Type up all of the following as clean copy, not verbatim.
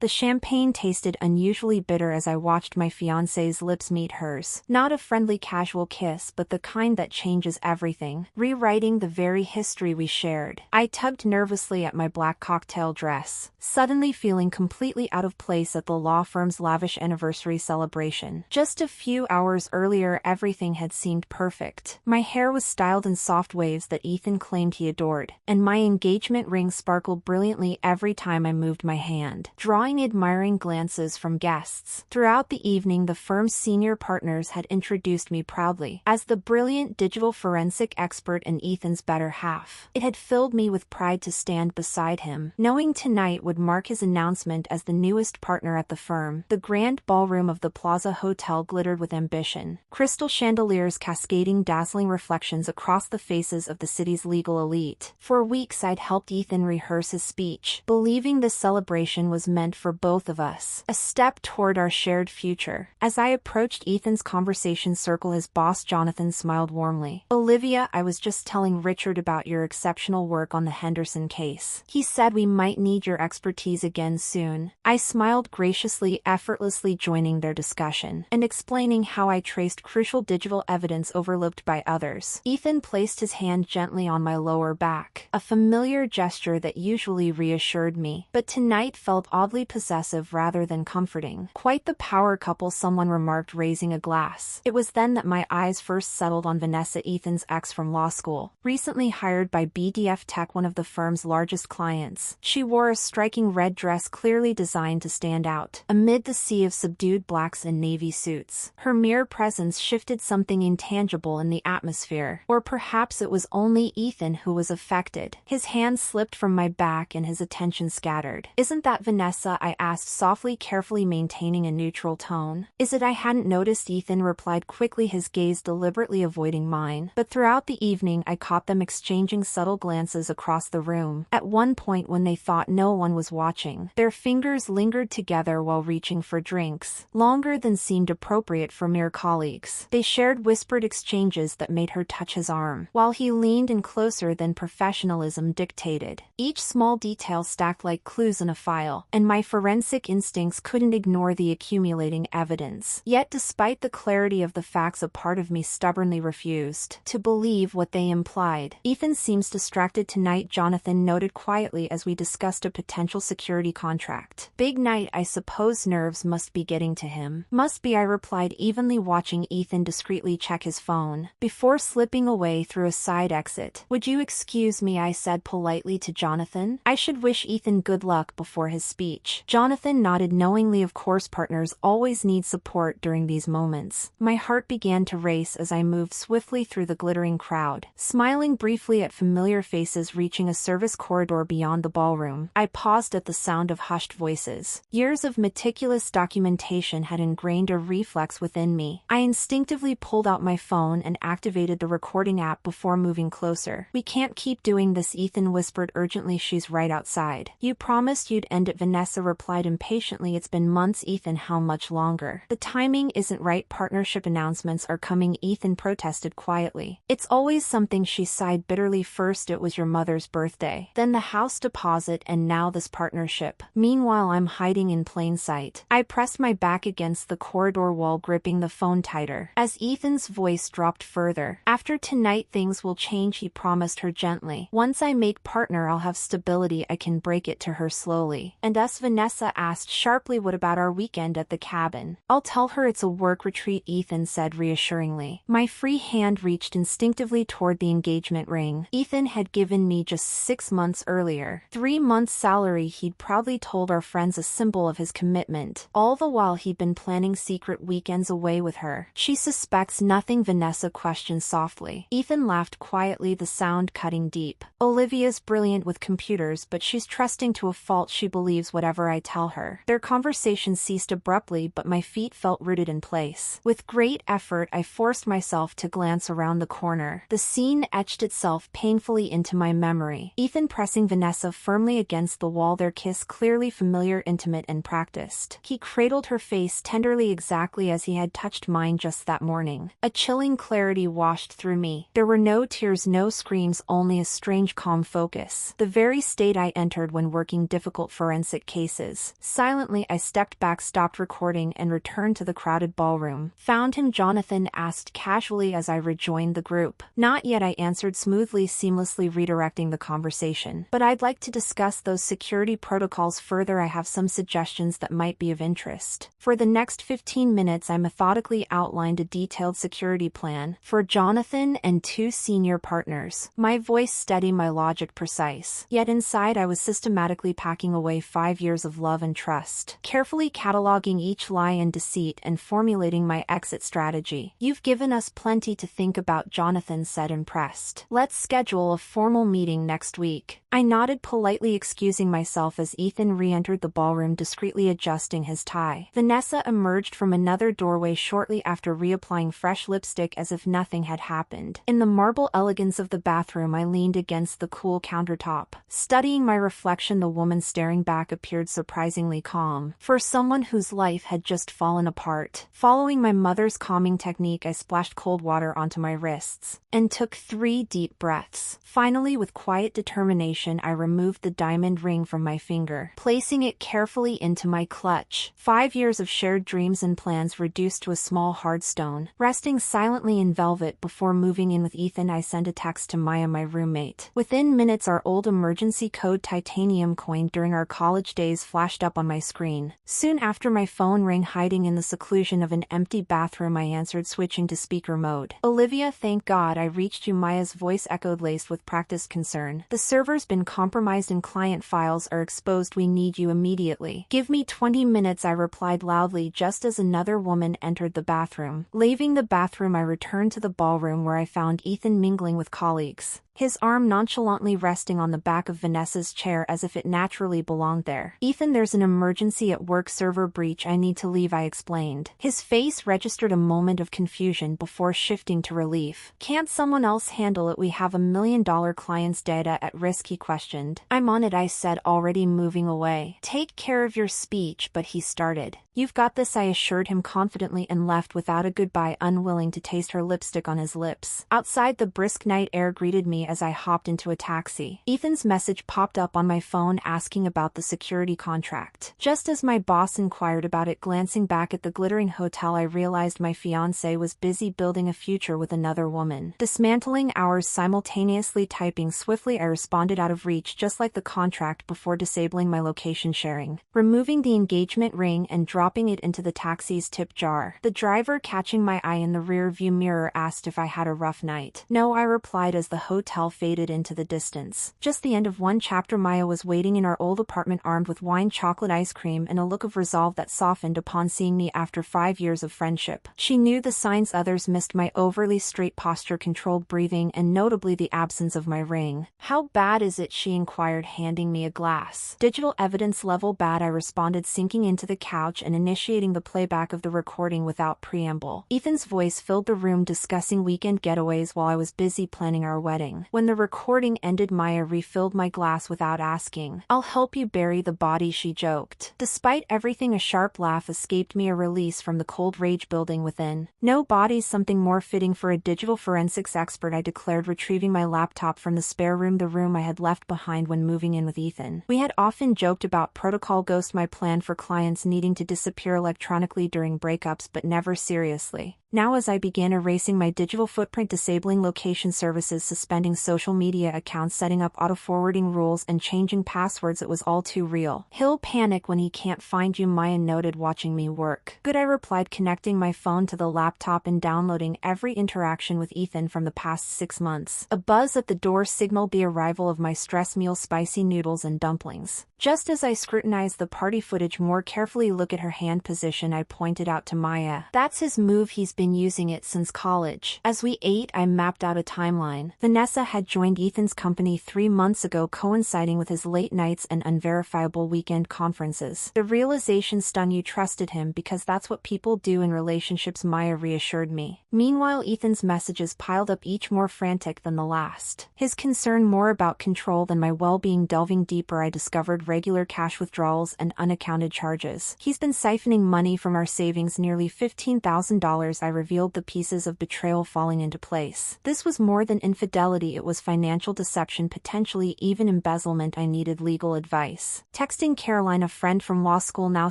The champagne tasted unusually bitter as I watched my fiancé's lips meet hers. Not a friendly casual kiss, but the kind that changes everything, rewriting the very history we shared. I tugged nervously at my black cocktail dress, suddenly feeling completely out of place at the law firm's lavish anniversary celebration. Just a few hours earlier, everything had seemed perfect. My hair was styled in soft waves that Ethan claimed he adored, and my engagement ring sparkled brilliantly every time I moved my hand, drawing admiring glances from guests. Throughout the evening, the firm's senior partners had introduced me proudly as the brilliant digital forensic expert and Ethan's better half. It had filled me with pride to stand beside him, knowing tonight would mark his announcement as the newest partner at the firm. The grand ballroom of the Plaza Hotel glittered with ambition, crystal chandeliers cascading dazzling reflections across the faces of the city's legal elite. For weeks I'd helped Ethan rehearse his speech, believing this celebration was meant for both of us, a step toward our shared future. As I approached Ethan's conversation circle, his boss Jonathan smiled warmly. "Olivia, I was just telling Richard about your exceptional work on the Henderson case. He said we might need your expertise again soon." I smiled graciously, effortlessly joining their discussion, and explaining how I traced crucial digital evidence overlooked by others. Ethan placed his hand gently on my lower back, a familiar gesture that usually reassured me, but tonight felt oddly possessive rather than comforting. "Quite the power couple," someone remarked, raising a glass. It was then that my eyes first settled on Vanessa, Ethan's ex from law school, recently hired by BDF Tech, one of the firm's largest clients. She wore a striking red dress clearly designed to stand out amid the sea of subdued blacks and navy suits. Her mere presence shifted something intangible in the atmosphere, or perhaps it was only Ethan who was affected. His hand slipped from my back and his attention scattered. "Isn't that Vanessa?" I asked softly, carefully maintaining a neutral tone. "Is it? I hadn't noticed," Ethan replied quickly, his gaze deliberately avoiding mine. But throughout the evening I caught them exchanging subtle glances across the room. At one point, when they thought no one was watching, their fingers lingered together while reaching for drinks, longer than seemed appropriate for mere colleagues. They shared whispered exchanges that made her touch his arm, while he leaned in closer than professionalism dictated. Each small detail stacked like clues in a file, and my forensic instincts couldn't ignore the accumulating evidence. Yet despite the clarity of the facts, a part of me stubbornly refused to believe what they implied. "Ethan seems distracted tonight," Jonathan noted quietly as we discussed a potential security contract. "Big night, I suppose. Nerves must be getting to him." "Must be," I replied evenly, watching Ethan discreetly check his phone before slipping away through a side exit. "Would you excuse me?" I said politely to Jonathan. I should wish Ethan good luck before his speech. Jonathan nodded knowingly. Of course, partners always need support during these moments. My heart began to race as I moved swiftly through the glittering crowd, smiling briefly at familiar faces. Reaching a service corridor beyond the ballroom, I paused at the sound of hushed voices. Years of meticulous documentation had ingrained a reflex within me. I instinctively pulled out my phone and activated the recording app before moving closer. "We can't keep doing this," Ethan whispered urgently. "She's right outside." "You promised you'd end it," Vanessa replied impatiently. "It's been months." "Ethan, how much longer?" "The timing isn't right." "Partnership announcements are coming," Ethan protested quietly. "It's always something," she sighed bitterly. "First it was your mother's birthday, then the house deposit, and now this partnership. Meanwhile I'm hiding in plain sight." I pressed my back against the corridor wall, gripping the phone tighter as Ethan's voice dropped further. "After tonight things will change," he promised her gently. "Once I make partner I'll have stability." I can break it to her slowly. "And us?" Vanessa asked sharply. "What about our weekend at the cabin?" "I'll tell her it's a work retreat," Ethan said reassuringly. My free hand reached instinctively toward the engagement ring Ethan had given me just 6 months earlier. 3 months' salary, he'd proudly told our friends, a symbol of his commitment. All the while he'd been planning secret weekends away with her. "She suspects nothing?" Vanessa questioned softly. Ethan laughed quietly, the sound cutting deep. "Olivia's brilliant with computers, but she's trusting to a fault. She believes whatever I tell her." Their conversation ceased abruptly, but my feet felt rooted in place. With great effort I forced myself to glance around the corner. The scene etched itself painfully into my memory. Ethan pressing Vanessa firmly against the wall, their kiss clearly familiar, intimate and practiced. He cradled her face tenderly, exactly as he had touched mine just that morning. A chilling clarity washed through me. There were no tears, no screams, only a strange calm focus. The very state I entered when working difficult forensic cases. faces. Silently, I stepped back, stopped recording, and returned to the crowded ballroom. "Found him?" Jonathan asked casually as I rejoined the group. "Not yet," I answered smoothly, seamlessly redirecting the conversation. "But I'd like to discuss those security protocols further. I have some suggestions that might be of interest." For the next 15 minutes, I methodically outlined a detailed security plan for Jonathan and 2 senior partners. My voice steady, my logic precise. Yet inside I was systematically packing away 5 years of love and trust, carefully cataloging each lie and deceit and formulating my exit strategy. "You've given us plenty to think about," Jonathan said, impressed. "Let's schedule a formal meeting next week." I nodded politely, excusing myself as Ethan re-entered the ballroom, discreetly adjusting his tie. Vanessa emerged from another doorway shortly after, reapplying fresh lipstick as if nothing had happened. In the marble elegance of the bathroom, I leaned against the cool countertop. Studying my reflection, the woman staring back appeared surprisingly calm, for someone whose life had just fallen apart. Following my mother's calming technique, I splashed cold water onto my wrists and took 3 deep breaths. Finally, with quiet determination, I removed the diamond ring from my finger, placing it carefully into my clutch. 5 years of shared dreams and plans reduced to a small hard stone. Resting silently in velvet before moving in with Ethan, I sent a text to Maya, my roommate. Within minutes, our old emergency code titanium coin during our college days flashed up on my screen. Soon after, my phone rang. Hiding in the seclusion of an empty bathroom, I answered, switching to speaker mode. "Olivia, thank God I reached you," Maya's voice echoed, laced with practiced concern. "The server's been compromised and client files are exposed. We need you immediately." "Give me 20 minutes," I replied loudly, just as another woman entered the bathroom. Leaving the bathroom, I returned to the ballroom, where I found Ethan mingling with colleagues, his arm nonchalantly resting on the back of Vanessa's chair as if it naturally belonged there. "Ethan, there's an emergency at work, server breach. I need to leave," I explained. His face registered a moment of confusion before shifting to relief. "Can't someone else handle it? We have $1 million client's data at risk," he questioned. "I'm on it," I said, already moving away. "Take care of your speech," but he started. "You've got this," I assured him confidently, and left without a goodbye, unwilling to taste her lipstick on his lips. Outside, the brisk night air greeted me as I hopped into a taxi. Ethan's message popped up on my phone asking about the security contract. Just as my boss inquired about it, glancing back at the glittering hotel, I realized my fiancé was busy building a future with another woman. Dismantling hours, simultaneously typing swiftly, I responded, "Out of reach," just like the contract, before disabling my location sharing, removing the engagement ring and dropping it into the taxi's tip jar. The driver, catching my eye in the rear view mirror, asked if I had a rough night. "No," I replied as the hotel faded into the distance. Just the end of one chapter. Maya was waiting in our old apartment, armed with wine, chocolate ice cream, and a look of resolve that softened upon seeing me after 5 years of friendship. She knew the signs others missed: my overly straight posture, controlled breathing, and notably the absence of my ring. "How bad is it?" she inquired, handing me a glass. "Digital evidence level bad," I responded, sinking into the couch and initiating the playback of the recording without preamble. Ethan's voice filled the room, discussing weekend getaways while I was busy planning our wedding. When the recording ended, Maya refilled my glass without asking. "I'll help you bury the body," she joked. Despite everything, a sharp laugh escaped me, a release from the cold rage building within. "No bodies, something more fitting for a digital forensics expert," I declared, retrieving my laptop from the spare room, the room I had left behind when moving in with Ethan. We had often joked about Protocol Ghost, my plan for clients needing to disappear electronically during breakups, but never seriously. Now, as I began erasing my digital footprint, disabling location services, suspending social media accounts, setting up auto-forwarding rules, and changing passwords, it was all too real. "He'll panic when he can't find you," Maya noted, watching me work. "Good," I replied, connecting my phone to the laptop and downloading every interaction with Ethan from the past 6 months. A buzz at the door signaled the arrival of my stress meal, spicy noodles and dumplings. Just as I scrutinized the party footage more carefully, "Look at her hand position," I pointed out to Maya. "That's his move. He's been using it since college." As we ate, I mapped out a timeline. Vanessa had joined Ethan's company 3 months ago, coinciding with his late nights and unverifiable weekend conferences. "The realization stunned you. Trusted him because that's what people do in relationships," Maya reassured me. Meanwhile, Ethan's messages piled up, each more frantic than the last. His concern more about control than my well-being. Delving deeper, I discovered regular cash withdrawals and unaccounted charges. "He's been siphoning money from our savings, nearly $15,000, I I revealed the pieces of betrayal falling into place. This was more than infidelity, it was financial deception, potentially even embezzlement. I needed legal advice. Texting Caroline, a friend from law school now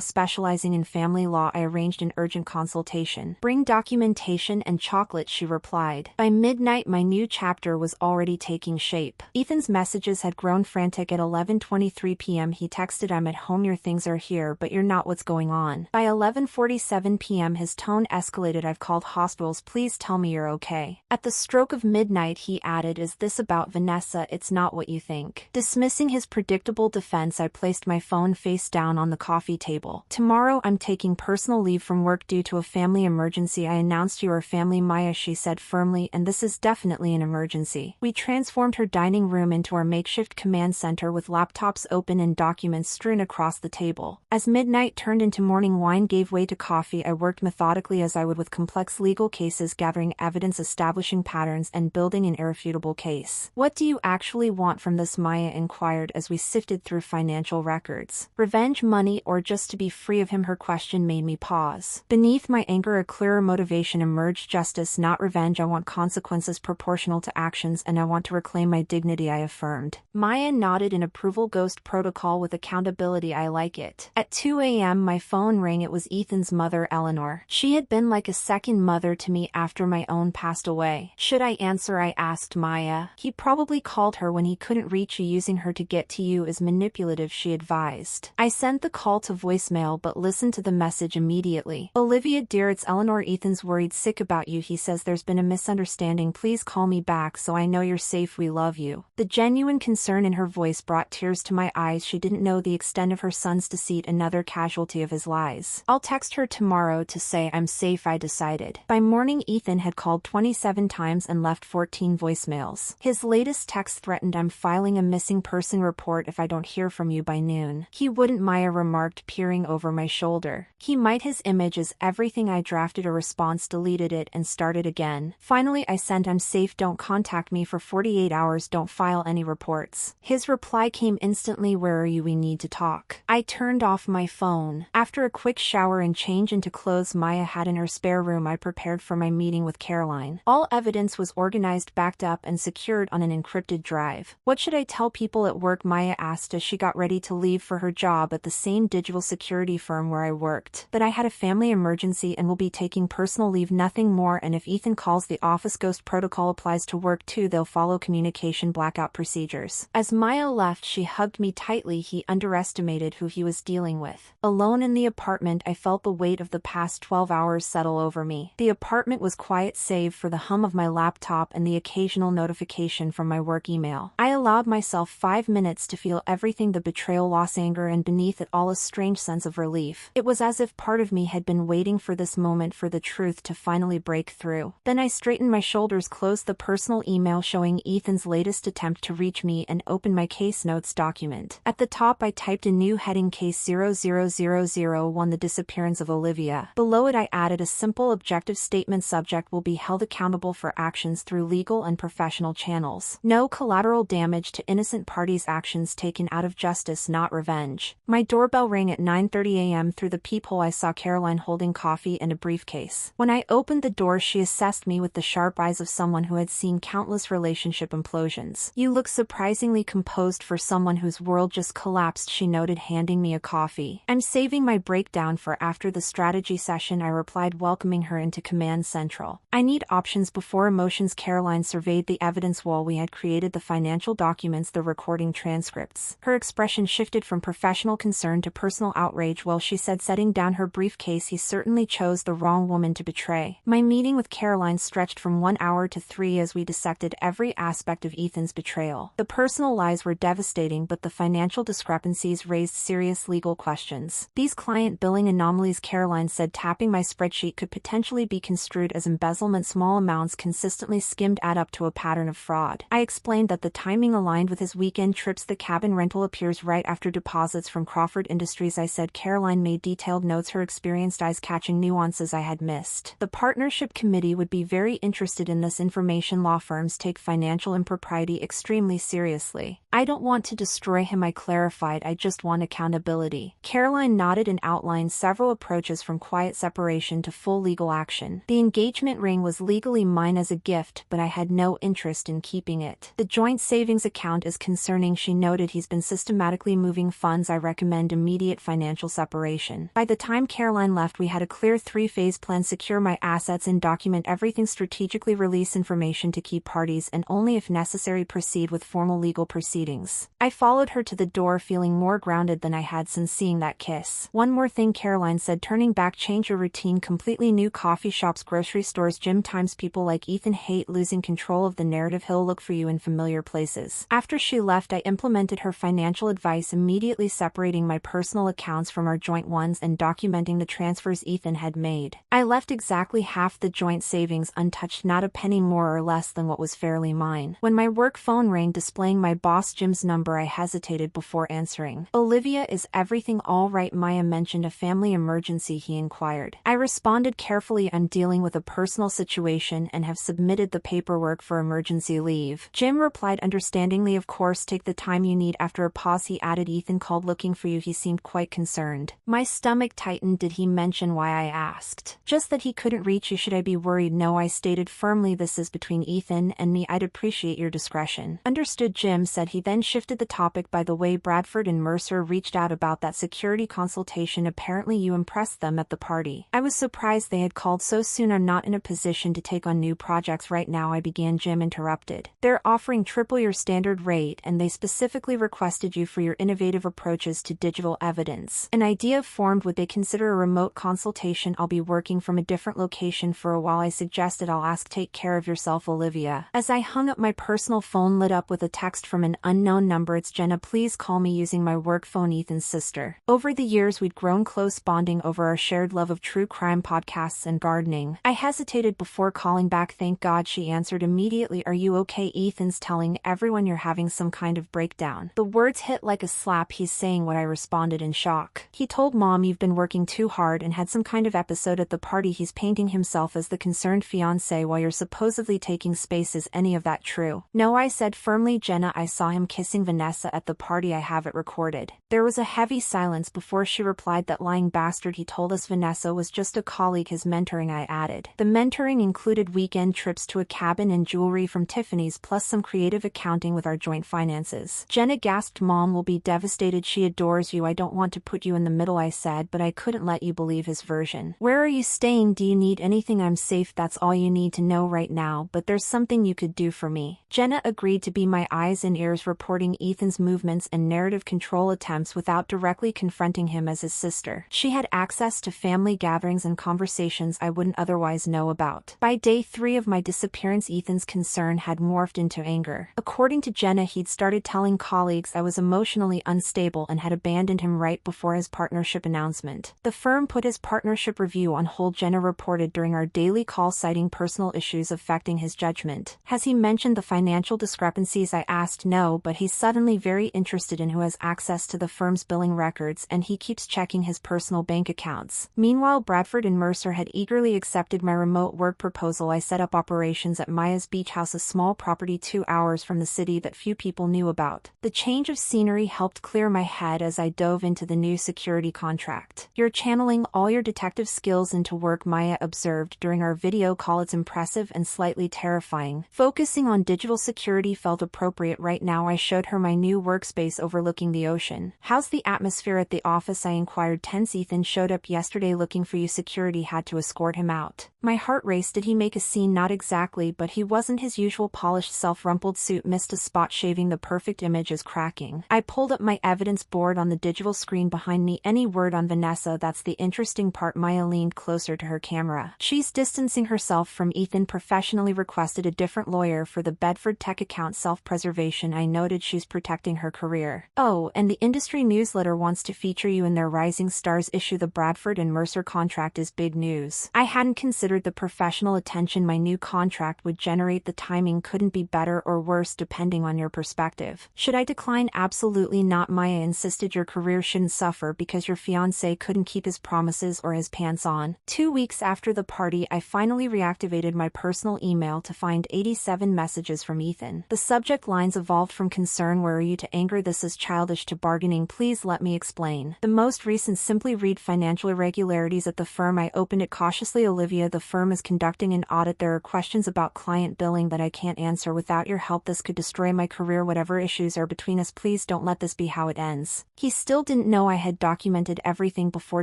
specializing in family law, I arranged an urgent consultation. Bring documentation and chocolate, she replied. By midnight, my new chapter was already taking shape. Ethan's messages had grown frantic. At 11:23 p.m. he texted, I'm at home, your things are here, but you're not, what's going on? By 11:47 p.m. his tone escalated, I've called hospitals, please tell me you're okay. At the stroke of midnight he added, is this about Vanessa? It's not what you think. Dismissing his predictable defense, I placed my phone face down on the coffee table. Tomorrow I'm taking personal leave from work due to a family emergency. I announced you are family, Maya, she said firmly, and this is definitely an emergency. We transformed her dining room into our makeshift command center with laptops open and documents strewn across the table. As midnight turned into morning, wine gave way to coffee. I worked methodically as I would with complex legal cases, gathering evidence, establishing patterns, and building an irrefutable case. What do you actually want from this? Maya inquired as we sifted through financial records. Revenge, money, or just to be free of him? Her question made me pause. Beneath my anger, a clearer motivation emerged. Justice, not revenge. I want consequences proportional to actions, and I want to reclaim my dignity, I affirmed. Maya nodded in approval. Ghost protocol with accountability, I like it. At 2 a.m. my phone rang. It was Ethan's mother, Eleanor. She had been like a second mother to me after my own passed away. Should I answer? I asked Maya. He probably called her when he couldn't reach you. Using her to get to you is manipulative, she advised. I sent the call to voicemail but listened to the message immediately. Olivia, dear, it's Eleanor. Ethan's worried sick about you. He says there's been a misunderstanding. Please call me back so I know you're safe. We love you. The genuine concern in her voice brought tears to my eyes. She didn't know the extent of her son's deceit, another casualty of his lies. I'll text her tomorrow to say I'm safe, I decided. By morning, Ethan had called 27 times and left 14 voicemails. His latest text threatened, I'm filing a missing person report if I don't hear from you by noon. He wouldn't, Maya remarked, peering over my shoulder. He might. His image is everything. I drafted a response, deleted it, and started again. Finally I sent, I'm safe, don't contact me for 48 hours, don't file any reports. His reply came instantly, where are you? We need to talk. I turned off my phone. After a quick shower and change into clothes Maya had in her spare room, I prepared for my meeting with Caroline. All evidence was organized, backed up, and secured on an encrypted drive. What should I tell people at work? Maya asked as she got ready to leave for her job at the same digital security firm where I worked. That I had a family emergency and will be taking personal leave, nothing more, and if Ethan calls the office, ghost protocol applies to work too. They'll follow communication blackout procedures. As Maya left, she hugged me tightly. He underestimated who he was dealing with. Alone in the apartment, I felt the weight of the past 12 hours settle over me. The apartment was quiet save for the hum of my laptop and the occasional notification from my work email. I allowed myself 5 minutes to feel everything, the betrayal, loss, anger, and beneath it all a strange sense of relief. It was as if part of me had been waiting for this moment, for the truth to finally break through. Then I straightened my shoulders, closed the personal email showing Ethan's latest attempt to reach me, and opened my case notes document. At the top I typed a new heading, Case 00001, the disappearance of Olivia. Below it I added a simple objective statement, subject will be held accountable for actions through legal and professional channels. No collateral damage to innocent parties, actions taken out of justice, not revenge. My doorbell rang at 9:30 a.m. Through the peephole I saw Caroline holding coffee and a briefcase. When I opened the door, she assessed me with the sharp eyes of someone who had seen countless relationship implosions. You look surprisingly composed for someone whose world just collapsed, she noted, handing me a coffee. I'm saving my breakdown for after the strategy session, I replied, welcoming her into Command Central. I need options before emotions. Caroline surveyed the evidence wall. We had created the financial documents, the recording transcripts. Her expression shifted from professional concern to personal outrage. Well, she said, setting down her briefcase, he certainly chose the wrong woman to betray. My meeting with Caroline stretched from 1 hour to 3 as we dissected every aspect of Ethan's betrayal. The personal lies were devastating, but the financial discrepancies raised serious legal questions. These client billing anomalies, Caroline said, tapping my spreadsheet, could potentially be construed as embezzlement. Small amounts consistently skimmed add up to a pattern of fraud. I explained that the timing aligned with his weekend trips. The cabin rental appears right after deposits from Crawford Industries, I said. Caroline made detailed notes, her experienced eyes catching nuances I had missed. The partnership committee would be very interested in this information. Law firms take financial impropriety extremely seriously. I don't want to destroy him, I clarified, I just want accountability. Caroline nodded and outlined several approaches from quiet separation to full legal legal action. The engagement ring was legally mine as a gift, but I had no interest in keeping it. The joint savings account is concerning, she noted. He's been systematically moving funds. I recommend immediate financial separation. By the time Caroline left, we had a clear three-phase plan: secure my assets and document everything, strategically release information to key parties, and only if necessary proceed with formal legal proceedings. I followed her to the door, feeling more grounded than I had since seeing that kiss. One more thing, Caroline said, turning back: change your routine completely. New coffee shops, grocery stores, gym times. People like Ethan hate losing control of the narrative. He'll look for you in familiar places. After she left, I implemented her financial advice, immediately separating my personal accounts from our joint ones and documenting the transfers Ethan had made. I left exactly half the joint savings untouched, not a penny more or less than what was fairly mine. When my work phone rang displaying my boss Jim's number, I hesitated before answering. "Olivia, is everything all right?" Maya mentioned a family emergency, he inquired. I responded carefully, "I'm dealing with a personal situation and have submitted the paperwork for emergency leave." Jim replied understandingly, "Of course, take the time you need." After a pause, he added, "Ethan called looking for you. He seemed quite concerned." My stomach tightened. Did he mention why, I asked. "Just that he couldn't reach you." "Should I be worried?" "No," I stated firmly. "This is between Ethan and me. I'd appreciate your discretion." "Understood," Jim said. He then shifted the topic. "By the way, Bradford and Mercer reached out about that security consultation. Apparently you impressed them at the party." I was surprised they had called so soon. "I'm not in a position to take on new projects right now," I began. Jim interrupted. "They're offering triple your standard rate, and they specifically requested you for your innovative approaches to digital evidence. An idea formed. Would they consider a remote consultation? I'll be working from a different location for a while," I suggested. "I'll ask." "Take care of yourself, Olivia." As I hung up, my personal phone lit up with a text from an unknown number. "It's Jenna. Please call me using my work phone, Ethan's sister." Over the years, we'd grown close, bonding over our shared love of true crime podcasts and gardening. I hesitated before calling back. "Thank God," she answered immediately. "Are you okay? Ethan's telling everyone you're having some kind of breakdown." The words hit like a slap. "He's saying what?" I responded in shock. "He told Mom you've been working too hard and had some kind of episode at the party. He's painting himself as the concerned fiancé while you're supposedly taking space. Is any of that true?" "No," I said firmly. "Jenna, I saw him kissing Vanessa at the party. I have it recorded." There was a heavy silence before she replied, "That lying bastard. He told us Vanessa was just a colleague." "His mentoring," I added. "The mentoring included weekend trips to a cabin and jewelry from Tiffany's, plus some creative accounting with our joint finances." Jenna gasped. "Mom will be devastated. She adores you." "I don't want to put you in the middle," I said, "but I couldn't let you believe his version." "Where are you staying? Do you need anything?" "I'm safe. That's all you need to know right now, but there's something you could do for me." Jenna agreed to be my eyes and ears, reporting Ethan's movements and narrative control attempts without directly confronting him as his sister. She had access to family gatherings and conversations I wouldn't otherwise know about. By day 3 of my disappearance, Ethan's concern had morphed into anger. According to Jenna, he'd started telling colleagues I was emotionally unstable and had abandoned him right before his partnership announcement. The firm put his partnership review on hold, Jenna reported during our daily call, citing personal issues affecting his judgment. "Has he mentioned the financial discrepancies?" I asked. "No, but he's suddenly very interested in who has access to the firm's billing records, and he keeps checking his personal bank accounts." Meanwhile, Bradford and Mercer had eagerly accepted my remote work proposal. I set up operations at Maya's beach house, a small property 2 hours from the city that few people knew about. The change of scenery helped clear my head as I dove into the new security contract. "You're channeling all your detective skills into work," Maya observed during our video call. "It's impressive and slightly terrifying." Focusing on digital security felt appropriate right now. I showed her my new workspace overlooking the ocean. "How's the atmosphere at the office?" I inquired. "Tense. Ethan showed up yesterday looking for you. Security had to escort him out." My heart raced. Did he make a scene? Not exactly, but he wasn't his usual polished self. Rumpled suit missed a spot, shaving. The perfect image is cracking. I pulled up my evidence board on the digital screen behind me. "Any word on Vanessa?" "That's the interesting part." Maya leaned closer to her camera. "She's distancing herself from Ethan. Professionally requested a different lawyer for the Bedford tech account. Self-preservation." I noted. "She's protecting her career." "Oh, and the industry newsletter wants to feature you in their Rising Stars issue." The Bradford and Mercer contract is big news. I hadn't considered the professional attention my new contract would generate. The timing couldn't be better or worse depending on your perspective. "Should I decline?" "Absolutely not," Maya insisted. "Your career shouldn't suffer because your fiancé couldn't keep his promises or his pants on." 2 weeks after the party, I finally reactivated my personal email to find 87 messages from Ethan. The subject lines evolved from concern, "Where are you?" to anger, "This is childish," to bargaining, "Please let me explain." The most recent, simply read, "Financial irregularities at the firm." I opened it. cautiously. Olivia, the firm is conducting an audit. There are questions about client billing that I can't answer without your help. This could destroy my career. Whatever issues are between us, please don't let this be how it ends. He still didn't know I had documented everything before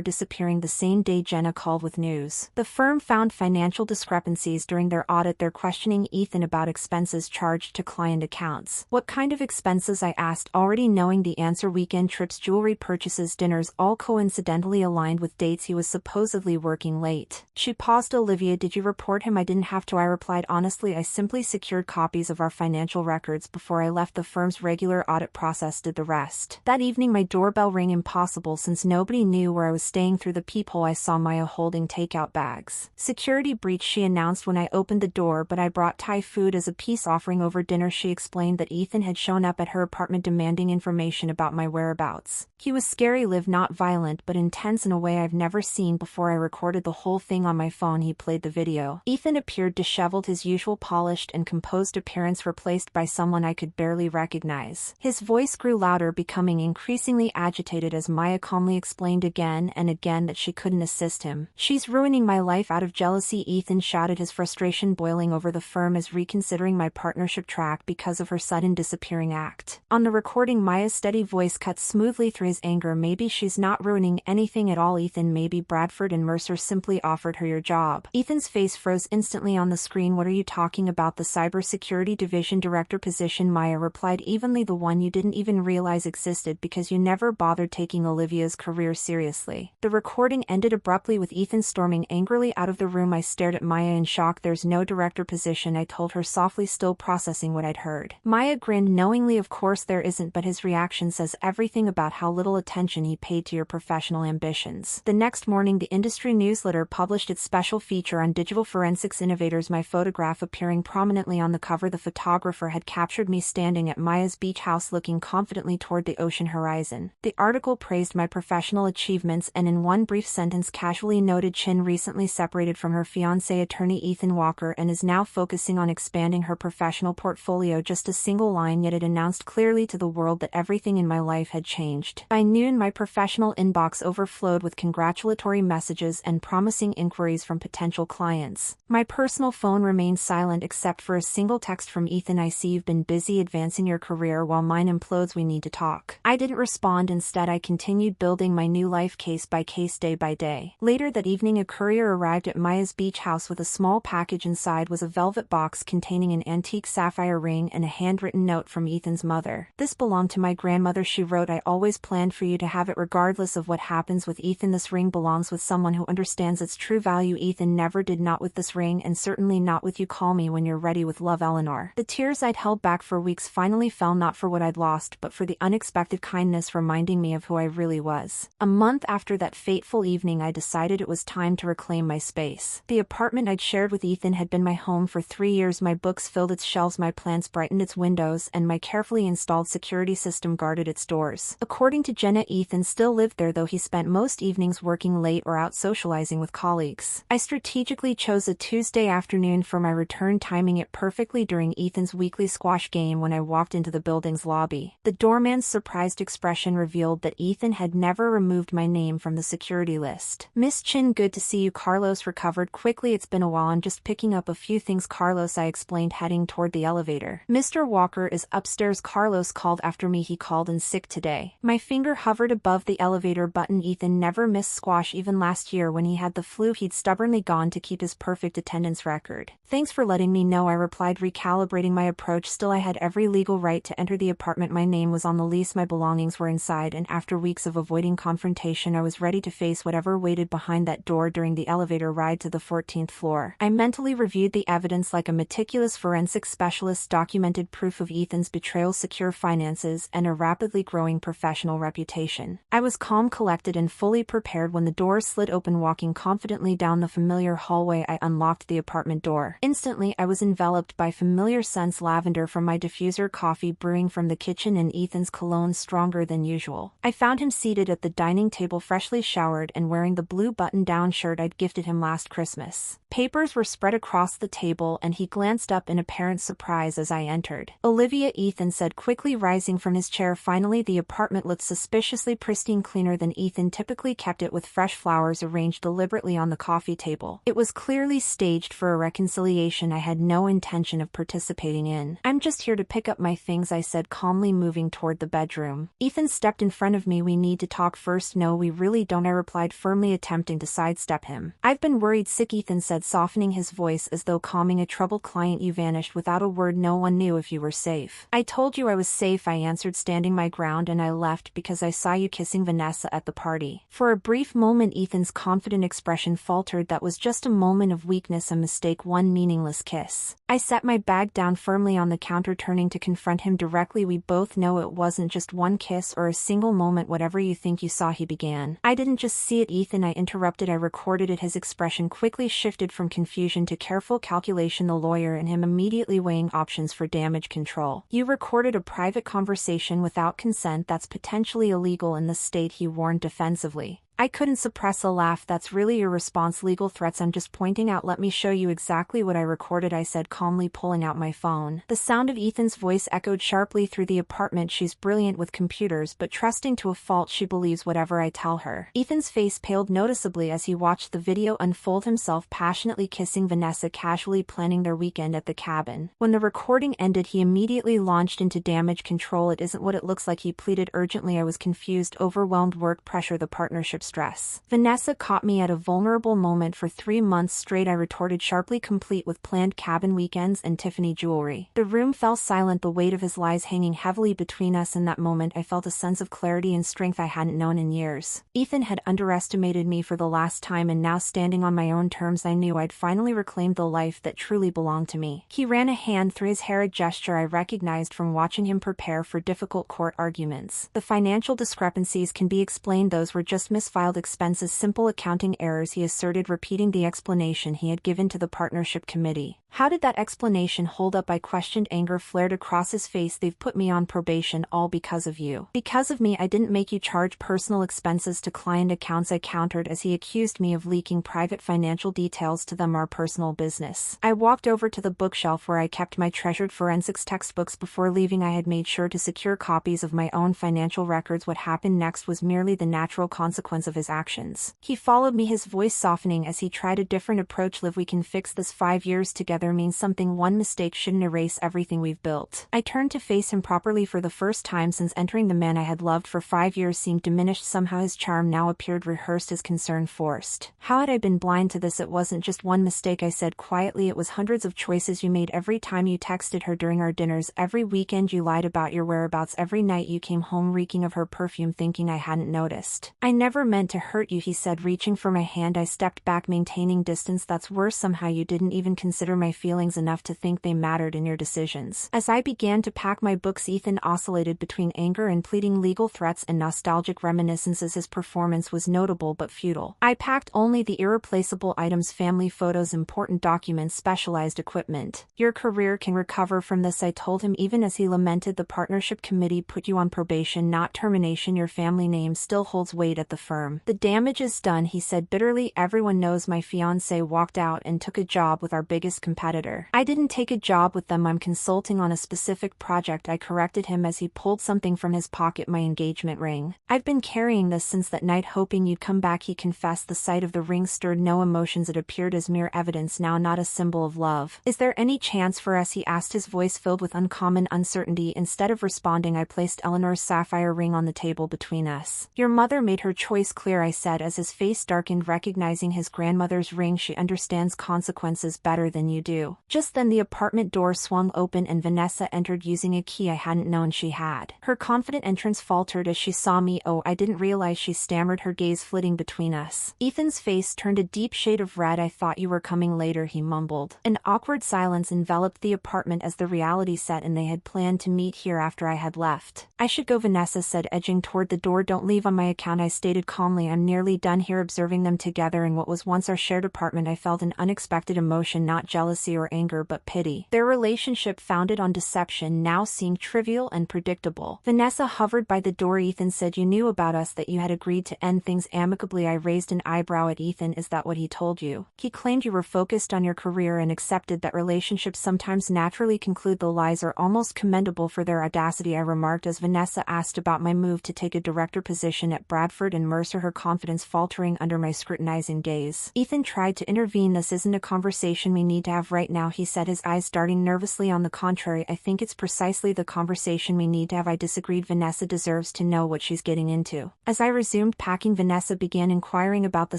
disappearing the same day Jenna called with news. The firm found financial discrepancies during their audit. They're questioning Ethan about expenses charged to client accounts. What kind of expenses? I asked, already knowing the answer. Weekend trips, jewelry purchases, dinners, all coincidentally aligned with dates he was supposedly working late. She paused. Olivia, did you report him? I didn't have to, I replied honestly. I simply secured copies of our financial records before I left. The firm's regular audit process did the rest. That evening my doorbell rang. Impossible, since nobody knew where I was staying. Through the peephole I saw Maya holding takeout bags. Security breach, she announced when I opened the door, but I brought Thai food as a peace offering over dinner. She explained that Ethan had shown up at her apartment demanding information about my whereabouts. He was scary, Liv, not violent but intense in a way I've never seen before. I recorded the whole thing on my phone. He played the video. Ethan appeared disheveled, his usual polished and composed appearance replaced by someone I could barely recognize. His voice grew louder, becoming increasingly agitated as Maya calmly explained again and again that she couldn't assist him. She's ruining my life out of jealousy, Ethan shouted, his frustration boiling over. The firm is reconsidering my partnership track because of her sudden disappearing act. On the recording, Maya's steady voice cut smoothly through his anger. Maybe she's not ruining anything at all, Ethan. Maybe Bradford and Mercer simply offered her your job. Ethan's face froze instantly on the screen. What are you talking about? The cybersecurity division director position, Maya replied evenly. The one you didn't even realize existed because you never bothered taking Olivia's career seriously. The recording ended abruptly with Ethan storming angrily out of the room. I stared at Maya in shock. There's no director position, I told her softly, still processing what I'd heard. Maya grinned knowingly. Of course there isn't, but his reaction says everything about how little attention he paid to your professional ambitions. The next morning the industry newsletter published its special feature on digital forensics innovators, my photograph appearing prominently on the cover. The photographer had captured me standing at Maya's beach house looking confidently toward the ocean horizon. The article praised my professional achievements and in one brief sentence casually noted Chin recently separated from her fiancé attorney Ethan Walker and is now focusing on expanding her professional portfolio. Just a single line, yet it announced clearly to the world that everything in my life had changed. By noon my professional inbox overflowed with congratulatory messages and promising inquiries from potential clients. My personal phone remained silent except for a single text from Ethan. I see you've been busy advancing your career while mine implodes. We need to talk. I didn't respond. Instead I continued building my new life case by case, day by day. Later that evening a courier arrived at Maya's beach house with a small package. Inside was a velvet box containing an antique sapphire ring and a handwritten note from Ethan's mother. This belonged to my grandmother, she wrote. I always planned for you to have it regardless of what happens with Ethan. This ring belongs with someone who understands its true value. Ethan never did, not with this ring and certainly not with you. Call me when you're ready. With love, Eleanor. The tears I'd held back for weeks finally fell, not for what I'd lost but for the unexpected kindness reminding me of who I really was. A month after that fateful evening I decided it was time to reclaim my space. The apartment I'd shared with Ethan had been my home for 3 years. My books filled its shelves, my plants brightened its windows, and my carefully installed security system guarded its doors. According to Jenna, Ethan still lived there, though he spent most evenings working late or out socializing with colleagues. I strategically chose a Tuesday afternoon for my return, timing it perfectly during Ethan's weekly squash game. When I walked into the building's lobby, the doorman's surprised expression revealed that Ethan had never removed my name from the security list. Miss Chin, good to see you. Carlos recovered quickly. It's been a while. I'm just picking up a few things. Carlos, I explained, heading toward the elevator. Mr. Walker is upstairs. Carlos called after me. He called in sick today. My finger hovered above the elevator button. Ethan never missed squash. Even last year when he had the flu he'd stubbornly gone to keep his perfect attendance record. Thanks for letting me know, I replied, recalibrating my approach. Still, I had every legal right to enter the apartment. My name was on the lease, my belongings were inside, and after weeks of avoiding confrontation I was ready to face whatever waited behind that door. During the elevator ride to the 14th floor, I mentally reviewed the evidence like a meticulous forensic specialist. Documented proof of Ethan's betrayal, secure finances, and a rapidly growing professional reputation. I was calm, collected, and fully prepared when the doors slid open. Walking confidently down the familiar hallway I unlocked the apartment door. Instantly I was enveloped by familiar scents, lavender from my diffuser, coffee brewing from the kitchen, and Ethan's cologne stronger than usual. I found him seated at the dining table, freshly showered and wearing the blue button-down shirt I'd gifted him last Christmas. Papers were spread across the table and he glanced up in apparent surprise as I entered. Olivia, Ethan said quickly, rising from his chair. Finally, the apartment looked suspiciously pristine, cleaner than Ethan typically kept it, with fresh flowers arranged deliberately quietly on the coffee table. It was clearly staged for a reconciliation I had no intention of participating in. "I'm just here to pick up my things," I said calmly, moving toward the bedroom. Ethan stepped in front of me. "We need to talk first." "No, we really don't," I replied firmly, attempting to sidestep him. "I've been worried sick," Ethan said, softening his voice as though calming a troubled client. "You vanished without a word. No one knew if you were safe." "I told you I was safe," I answered, standing my ground, "and I left because I saw you kissing Vanessa at the party." For a brief moment Ethan's confident expression faltered. "That was just a moment of weakness, a mistake, one meaningless kiss." I set my bag down firmly on the counter, turning to confront him directly. "We both know it wasn't just one kiss or a single moment. Whatever you think you saw," he began. "I didn't just see it, Ethan," I interrupted. "I recorded it." His expression quickly shifted from confusion to careful calculation, the lawyer in him immediately weighing options for damage control. "You recorded a private conversation without consent. That's potentially illegal in this state," he warned defensively. I couldn't suppress a laugh. "That's really your response? Legal threats?" "I'm just pointing out." "Let me show you exactly what I recorded," I said calmly, pulling out my phone. The sound of Ethan's voice echoed sharply through the apartment. "She's brilliant with computers, but trusting to a fault. She believes whatever I tell her." Ethan's face paled noticeably as he watched the video unfold, himself passionately kissing Vanessa, casually planning their weekend at the cabin. When the recording ended, he immediately launched into damage control. "It isn't what it looks like," he pleaded urgently. I was confused, overwhelmed. "Work pressure, the partnership stress. Vanessa caught me at a vulnerable moment for 3 months straight," I retorted sharply, "complete with planned cabin weekends and Tiffany jewelry." The room fell silent, the weight of his lies hanging heavily between us. In that moment I felt a sense of clarity and strength I hadn't known in years. Ethan had underestimated me for the last time, and now, standing on my own terms, I knew I'd finally reclaimed the life that truly belonged to me. He ran a hand through his hair, a gesture I recognized from watching him prepare for difficult court arguments. "The financial discrepancies can be explained. Those were just misfiled expenses, simple accounting errors," he asserted, repeating the explanation he had given to the partnership committee. "How did that explanation hold up?" I questioned. Anger flared across his face. "They've put me on probation, all because of you." "Because of me? I didn't make you charge personal expenses to client accounts," I countered as he accused me of leaking private financial details to them. "Our personal business." I walked over to the bookshelf where I kept my treasured forensics textbooks. Before leaving, I had made sure to secure copies of my own financial records. What happened next was merely the natural consequence of his actions. He followed me, his voice softening as he tried a different approach. "Liv, we can fix this. 5 years together means something. One mistake shouldn't erase everything we've built." I turned to face him properly. For the first time since entering, the man I had loved for 5 years seemed diminished. Somehow his charm now appeared rehearsed, his concern forced. How had I been blind to this? "It wasn't just one mistake," I said quietly. "It was hundreds of choices you made. Every time you texted her during our dinners, every weekend you lied about your whereabouts, every night you came home reeking of her perfume, thinking I hadn't noticed." "I never meant to hurt you," he said, reaching for my hand. I stepped back, maintaining distance. "That's worse. Somehow you didn't even consider my feelings enough to think they mattered in your decisions." As I began to pack my books, Ethan oscillated between anger and pleading, legal threats and nostalgic reminiscences. His performance was notable but futile. "I packed only the irreplaceable items: family photos, important documents, specialized equipment. Your career can recover from this," I told him, even as he lamented. "The partnership committee put you on probation, not termination. Your family name still holds weight at the firm." "The damage is done," he said bitterly. "Everyone knows my fiancé walked out and took a job with our biggest competitor." "I didn't take a job with them. I'm consulting on a specific project," I corrected him as he pulled something from his pocket, my engagement ring. "I've been carrying this since that night, hoping you'd come back," he confessed. The sight of the ring stirred no emotions. It appeared as mere evidence now, not a symbol of love. "Is there any chance for us?" he asked, his voice filled with uncommon uncertainty. Instead of responding, I placed Eleanor's sapphire ring on the table between us. "Your mother made her choice clear," I said as his face darkened, recognizing his grandmother's ring. "She understands consequences better than you do." Just then the apartment door swung open and Vanessa entered, using a key I hadn't known she had. Her confident entrance faltered as she saw me. "Oh, I didn't realize," she stammered, her gaze flitting between us. Ethan's face turned a deep shade of red. "I thought you were coming later," he mumbled. An awkward silence enveloped the apartment as the reality set in. They had planned to meet here after I had left. "I should go," Vanessa said, edging toward the door. "Don't leave on my account," I stated calmly. "I'm nearly done here." Observing them together in what was once our shared apartment, I felt an unexpected emotion, not jealousy or anger but pity. Their relationship, founded on deception, now seemed trivial and predictable. Vanessa hovered by the door. "Ethan said you knew about us, that you had agreed to end things amicably." I raised an eyebrow at Ethan. "Is that what he told you?" "He claimed you were focused on your career and accepted that relationships sometimes naturally conclude." "The lies are almost commendable for their audacity," I remarked as Vanessa asked about my move to take a director position at Bradford and Mercer. Mercer, her confidence faltering under my scrutinizing gaze. Ethan tried to intervene. "This isn't a conversation we need to have right now," he said, his eyes darting nervously. "On the contrary, I think it's precisely the conversation we need to have." I disagreed. "Vanessa deserves to know what she's getting into." As I resumed packing, Vanessa began inquiring about the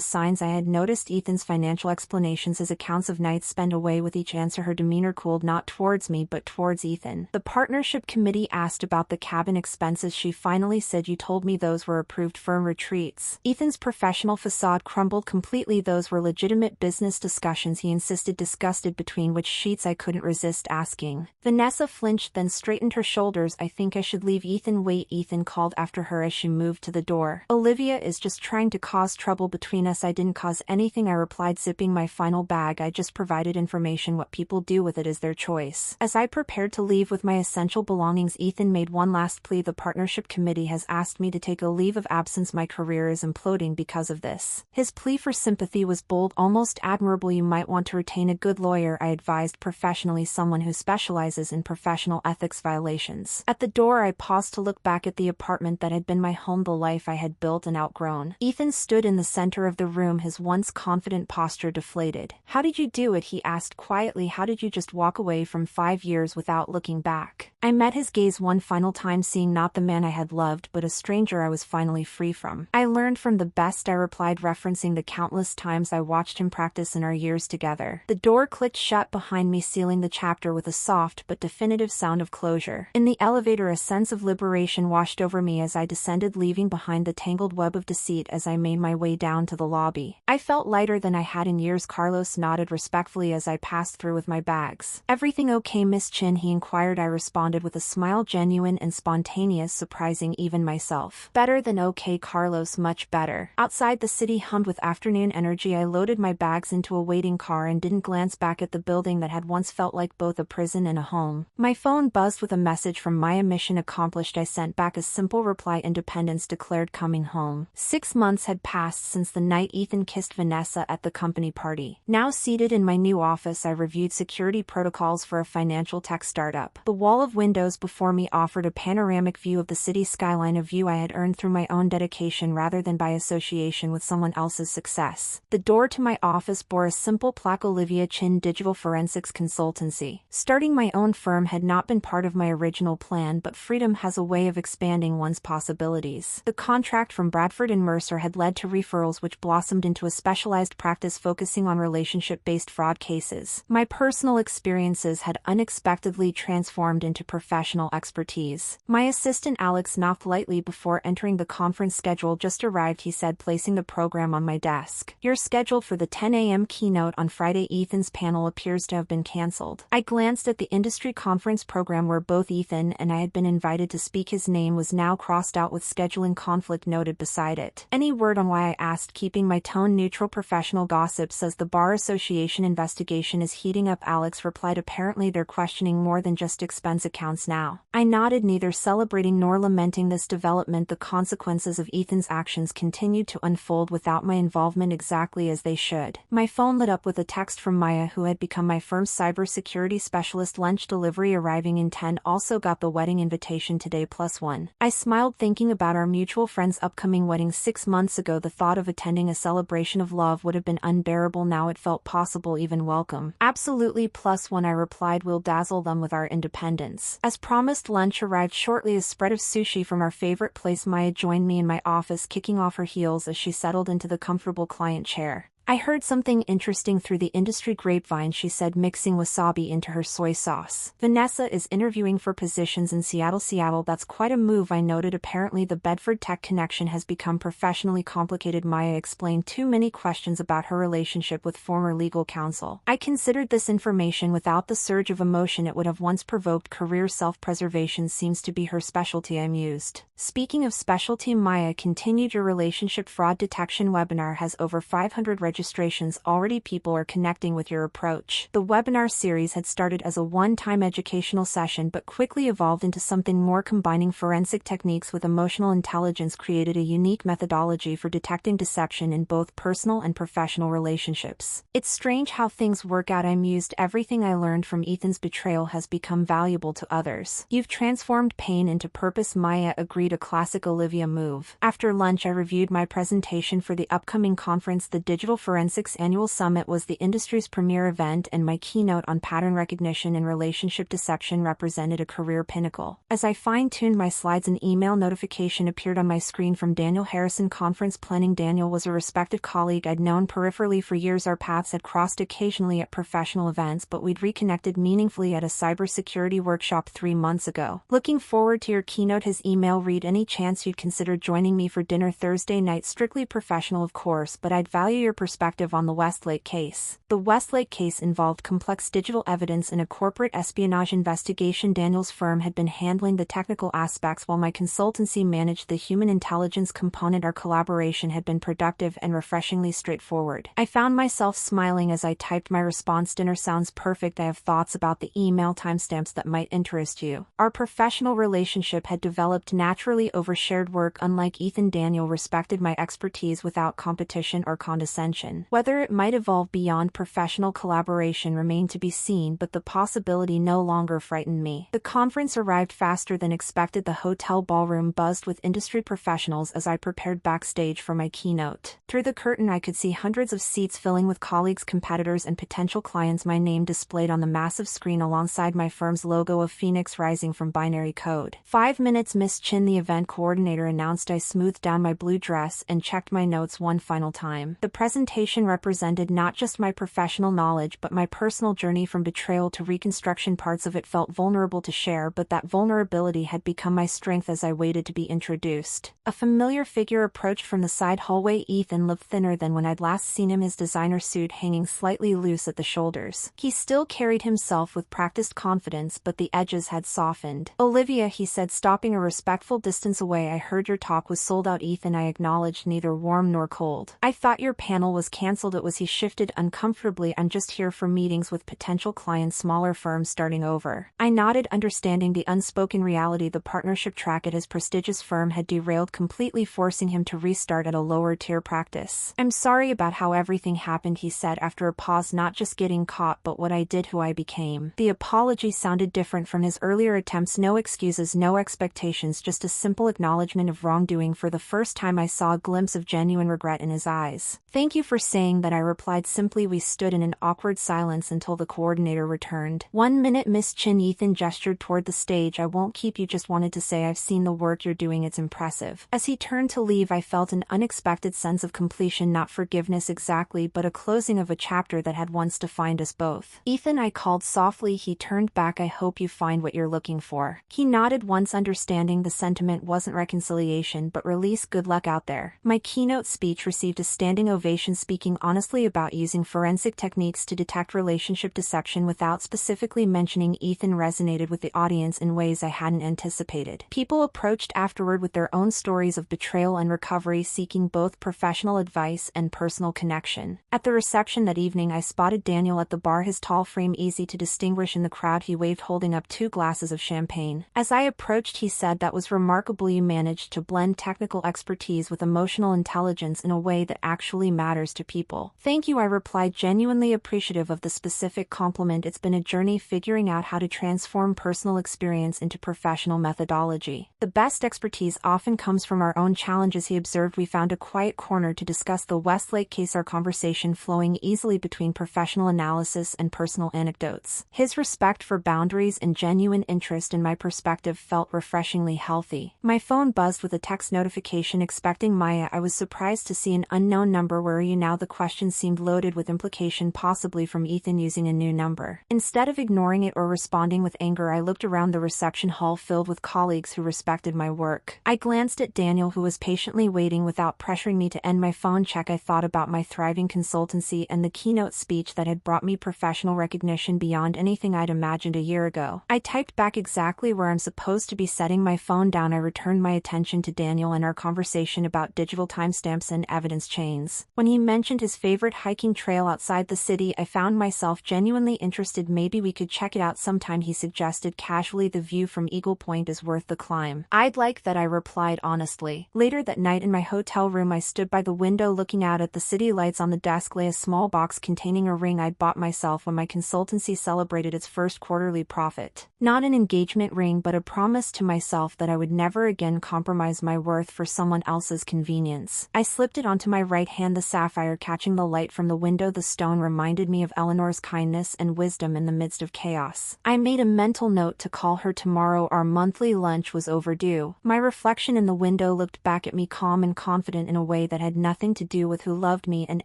signs I had noticed, Ethan's financial explanations, his accounts of nights spent away. With each answer her demeanor cooled, not towards me but towards Ethan. "The partnership committee asked about the cabin expenses," she finally said. "You told me those were approved firm retreats." Ethan's professional facade crumbled completely. "Those were legitimate business discussions," he insisted, disgusted. "Between which sheets?" I couldn't resist asking. Vanessa flinched, then straightened her shoulders. "I think I should leave." "Ethan, wait," Ethan called after her as she moved to the door. "Olivia is just trying to cause trouble between us." "I didn't cause anything," I replied, zipping my final bag. "I just provided information. What people do with it is their choice." As I prepared to leave with my essential belongings, Ethan made one last plea. "The partnership committee has asked me to take a leave of absence. My career is imploding because of this." His plea for sympathy was bold, almost admirable. "You might want to retain a good lawyer," I advised, "professionally, someone who specializes in professional ethics violations." At the door I paused to look back at the apartment that had been my home, the life I had built and outgrown. Ethan stood in the center of the room, his once confident posture deflated. "How did you do it?" he asked quietly. "How did you just walk away from 5 years without looking back?" I met his gaze one final time, seeing not the man I had loved but a stranger I was finally free from. "I learned from the best," I replied, referencing the countless times I watched him practice in our years together. The door clicked shut behind me, sealing the chapter with a soft but definitive sound of closure. In the elevator, a sense of liberation washed over me as I descended, leaving behind the tangled web of deceit. As I made my way down to the lobby, I felt lighter than I had in years. Carlos nodded respectfully as I passed through with my bags. "Everything okay, Miss Chin?" he inquired. I responded with a smile, genuine and spontaneous, surprising even myself. "Better than okay, Carlos, much better." Outside, the city hummed with afternoon energy. I loaded my bags into a waiting car and didn't glance back at the building that had once felt like both a prison and a home. My phone buzzed with a message from Maya. "Mission accomplished." I sent back a simple reply, "Independence declared, coming home." 6 months had passed since the night Ethan kissed Vanessa at the company party. Now seated in my new office, I reviewed security protocols for a financial tech startup. The wall of windows before me offered a panoramic view of the city skyline, a view I had earned through my own dedication rather than by association with someone else's success. The door to my office bore a simple plaque, "Olivia Chin, Digital Forensics Consultancy." Starting my own firm had not been part of my original plan, but freedom has a way of expanding one's possibilities. The contract from Bradford and Mercer had led to referrals, which blossomed into a specialized practice focusing on relationship-based fraud cases. My personal experiences had unexpectedly transformed into professional expertise. My assistant Alex knocked lightly before entering the conference. "Schedule just arrived," he said, placing the program on my desk. "You're scheduled for the 10 a.m. keynote on Friday. Ethan's panel appears to have been cancelled." I glanced at the industry conference program where both Ethan and I had been invited to speak. His name was now crossed out with scheduling conflict noted beside it. "Any word on why?" I asked, keeping my tone neutral. "Professional gossip says the Bar Association investigation is heating up," Alex replied. "Apparently they're questioning more than just expense accounts now." I nodded, neither celebrating nor lamenting this development. The consequences of Ethan's actions continued to unfold without my involvement, exactly as they should. My phone lit up with a text from Maya, who had become my firm's cybersecurity specialist. "Lunch delivery arriving in 10. Also got the wedding invitation today, +1. I smiled, thinking about our mutual friend's upcoming wedding 6 months ago. The thought of attending a celebration of love would have been unbearable. Now it felt possible, even welcome. "Absolutely, +1, I replied. "We'll dazzle them with our independence." As promised, lunch arrived shortly, a spread of sushi from our favorite place. Maya joined me in my office, kicking off her heels as she settled into the comfortable client chair. "I heard something interesting through the industry grapevine," she said, mixing wasabi into her soy sauce. "Vanessa is interviewing for positions in Seattle." "Seattle, that's quite a move," I noted. "Apparently the Bedford tech connection has become professionally complicated." Maya explained. "Too many questions about her relationship with former legal counsel." I considered this information without the surge of emotion it would have once provoked. "Career self-preservation seems to be her specialty," I mused. "Speaking of specialty," Maya continued, "your relationship fraud detection webinar has over 500 registrations registrations already, people are connecting with your approach. The webinar series had started as a one-time educational session but quickly evolved into something more, combining forensic techniques with emotional intelligence, created a unique methodology for detecting deception in both personal and professional relationships. It's strange how things work out. I'm used. Everything I learned from Ethan's betrayal has become valuable to others. You've transformed pain into purpose, Maya agreed, a classic Olivia move. After lunch, I reviewed my presentation for the upcoming conference. The Digital Forensics Annual Summit was the industry's premier event, and my keynote on pattern recognition and relationship deception represented a career pinnacle. As I fine-tuned my slides, an email notification appeared on my screen from Daniel Harrison, conference planning. Daniel was a respected colleague I'd known peripherally for years. Our paths had crossed occasionally at professional events, but we'd reconnected meaningfully at a cybersecurity workshop 3 months ago. Looking forward to your keynote, his email read. Any chance you'd consider joining me for dinner Thursday night? Strictly professional, of course, but I'd value your perspective on the Westlake case. The Westlake case involved complex digital evidence and a corporate espionage investigation. Daniel's firm had been handling the technical aspects while my consultancy managed the human intelligence component. Our collaboration had been productive and refreshingly straightforward. I found myself smiling as I typed my response. Dinner sounds perfect. I have thoughts about the email, timestamps that might interest you. Our professional relationship had developed naturally over shared work. Unlike Ethan, Daniel respected my expertise without competition or condescension. Whether it might evolve beyond professional collaboration remained to be seen, but the possibility no longer frightened me. The conference arrived faster than expected. The hotel ballroom buzzed with industry professionals as I prepared backstage for my keynote. Through the curtain, I could see hundreds of seats filling with colleagues, competitors, and potential clients. My name displayed on the massive screen alongside my firm's logo, a phoenix rising from binary code. 5 minutes, Miss Chin, the event coordinator announced. I smoothed down my blue dress and checked my notes one final time. The presentation represented not just my professional knowledge but my personal journey from betrayal to reconstruction. Parts of it felt vulnerable to share, but that vulnerability had become my strength as I waited to be introduced. A familiar figure approached from the side hallway. Ethan looked thinner than when I'd last seen him, his designer suit hanging slightly loose at the shoulders. He still carried himself with practiced confidence, but the edges had softened. Olivia, he said, stopping a respectful distance away. I heard your talk was sold out. Ethan, I acknowledged, neither warm nor cold. I thought your panel was cancelled. It was. He shifted uncomfortably. I'm just here for meetings with potential clients, smaller firms starting over. I nodded, understanding the unspoken reality. The partnership track at his prestigious firm had derailed completely, forcing him to restart at a lower tier practice. I'm sorry about how everything happened, he said after a pause. Not just getting caught, but what I did, who I became. The apology sounded different from his earlier attempts. No excuses, no expectations, just a simple acknowledgement of wrongdoing. For the first time, I saw a glimpse of genuine regret in his eyes. Thank you for saying that, I replied simply. We stood in an awkward silence until the coordinator returned. 1 minute, Miss Chin. Ethan gestured toward the stage. I won't keep you, just wanted to say I've seen the work you're doing, it's impressive. As he turned to leave, I felt an unexpected sense of completion, not forgiveness exactly, but a closing of a chapter that had once defined us both. Ethan, I called softly. He turned back. I hope you find what you're looking for. He nodded once, understanding the sentiment wasn't reconciliation but release. Good luck out there. My keynote speech received a standing ovation. Speaking honestly about using forensic techniques to detect relationship deception without specifically mentioning Ethan resonated with the audience in ways I hadn't anticipated. People approached afterward with their own stories of betrayal and recovery, seeking both professional advice and personal connection. At the reception that evening, I spotted Daniel at the bar, his tall frame easy to distinguish in the crowd. He waved, holding up 2 glasses of champagne. As I approached, he said, that was remarkable. You managed to blend technical expertise with emotional intelligence in a way that actually matters to people. Thank you, I replied, genuinely appreciative of the specific compliment. It's been a journey figuring out how to transform personal experience into professional methodology. The best expertise often comes from our own challenges, he observed. We found a quiet corner to discuss the Westlake case, our conversation flowing easily between professional analysis and personal anecdotes. His respect for boundaries and genuine interest in my perspective felt refreshingly healthy. My phone buzzed with a text notification. Expecting Maya, I was surprised to see an unknown number. Where are you now? The question seemed loaded with implication, possibly from Ethan using a new number. Instead of ignoring it or responding with anger, I looked around the reception hall filled with colleagues who respected my work. I glanced at Daniel, who was patiently waiting without pressuring me to end my phone check. I thought about my thriving consultancy and the keynote speech that had brought me professional recognition beyond anything I'd imagined a year ago. I typed back exactly where I'm supposed to be, setting my phone down. I returned my attention to Daniel and our conversation about digital timestamps and evidence chains. When he mentioned his favorite hiking trail outside the city. I found myself genuinely interested. Maybe we could check it out sometime, he suggested casually. The view from Eagle Point is worth the climb. I'd like that, I replied honestly. Later that night in my hotel room, I stood by the window looking out at the city lights. On the desk lay a small box containing a ring I'd bought myself when my consultancy celebrated its first quarterly profit. Not an engagement ring, but a promise to myself that I would never again compromise my worth for someone else's convenience. I slipped it onto my right hand, the sapphire catching the light from the window. The stone reminded me of Eleanor's kindness and wisdom in the midst of chaos. I made a mental note to call her tomorrow. Our monthly lunch was overdue. My reflection in the window looked back at me, calm and confident in a way that had nothing to do with who loved me and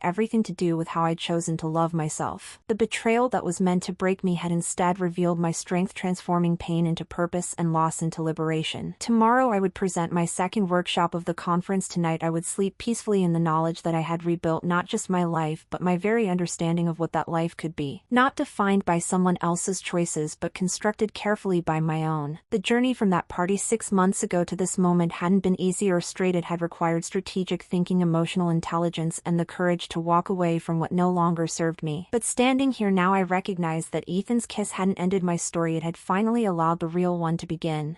everything to do with how I'd chosen to love myself. The betrayal that was meant to break me had instead revealed my strength, transforming pain into purpose and loss into liberation. Tomorrow I would present my second workshop of the conference. Tonight I would sleep peacefully in the knowledge that I had rebuilt not just my life but my very understanding of what that life could be. Not defined by someone else's choices but constructed carefully by my own. The journey from that party 6 months ago to this moment hadn't been easy or straight. It had required strategic thinking, emotional intelligence, and the courage to walk away from what no longer served me. But standing here now, I recognized that Ethan's kiss hadn't ended my story. It had finally allowed the real one to begin.